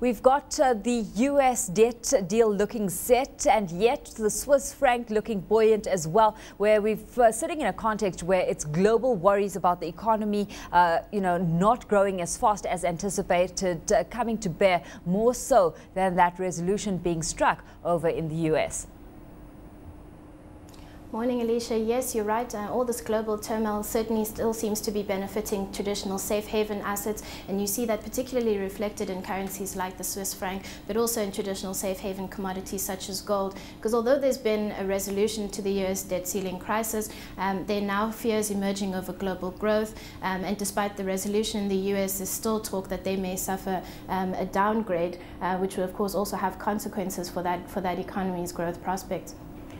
We've got the US debt deal looking set, and yet the Swiss franc looking buoyant as well, where we've sitting in a context where it's global worries about the economy, not growing as fast as anticipated, coming to bear more so than that resolution being struck over in the US. Morning, Alishia. Yes, you're right. All this global turmoil certainly still seems to be benefiting traditional safe haven assets, and you see that particularly reflected in currencies like the Swiss franc, but also in traditional safe haven commodities such as gold. Because although there's been a resolution to the US debt ceiling crisis, there are now fears emerging over global growth, and despite the resolution in the US, there's still talk that they may suffer a downgrade, which will of course also have consequences for that economy's growth prospects.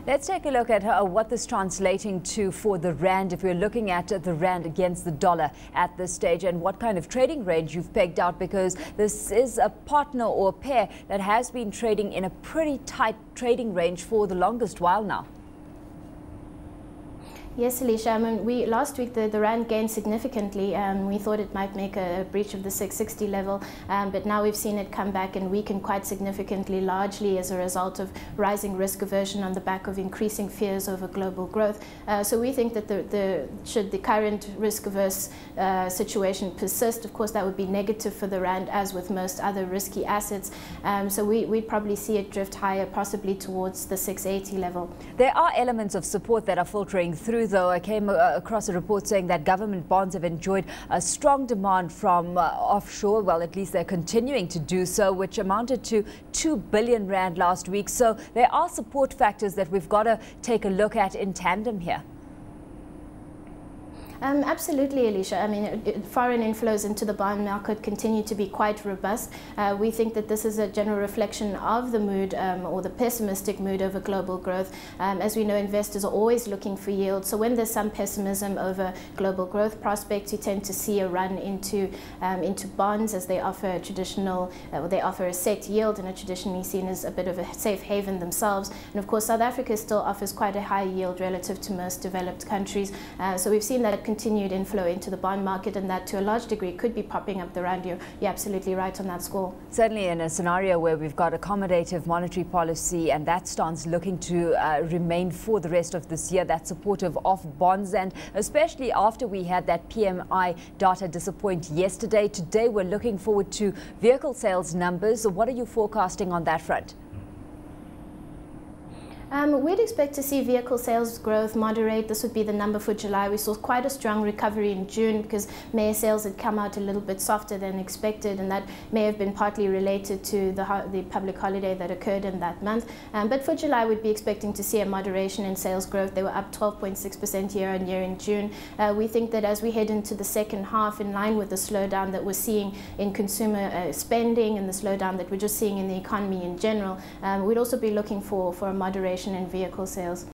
Let's take a look at what this is translating to for the rand, if we're looking at the rand against the dollar at this stage, and what kind of trading range you've pegged out, because this is a partner or a pair that has been trading in a pretty tight trading range for the longest while now. Yes, Alishia. I mean, last week the rand gained significantly. We thought it might make a breach of the 660 level, but now we've seen it come back and weaken quite significantly, largely as a result of rising risk aversion on the back of increasing fears over global growth. So we think that should the current risk-averse situation persist, of course that would be negative for the rand, as with most other risky assets. So we'd probably see it drift higher, possibly towards the 680 level. There are elements of support that are filtering through, though. I came across a report saying that government bonds have enjoyed a strong demand from offshore. Well, at least they're continuing to do so, which amounted to 2 billion rand last week. So there are support factors that we've got to take a look at in tandem here. Absolutely, Alishia. I mean, foreign inflows into the bond market continue to be quite robust. We think that this is a general reflection of the mood or the pessimistic mood over global growth. As we know, investors are always looking for yield. So when there's some pessimism over global growth prospects, you tend to see a run into bonds, as they offer a set yield and are traditionally seen as a bit of a safe haven themselves. And of course, South Africa still offers quite a high yield relative to most developed countries. So we've seen that continued inflow into the bond market, and that to a large degree could be propping up the rand. You're absolutely right on that score. Certainly in a scenario where we've got accommodative monetary policy and that stance looking to remain for the rest of this year, that's supportive of bonds, and especially after we had that PMI data disappoint yesterday. Today we're looking forward to vehicle sales numbers. So what are you forecasting on that front? We'd expect to see vehicle sales growth moderate. This would be the number for July. We saw quite a strong recovery in June because May sales had come out a little bit softer than expected, and that may have been partly related to the public holiday that occurred in that month. But for July, we'd be expecting to see a moderation in sales growth. They were up 12.6% year on year in June. We think that as we head into the second half, in line with the slowdown that we're seeing in consumer spending and the slowdown that we're just seeing in the economy in general, we'd also be looking for a moderation in vehicle sales.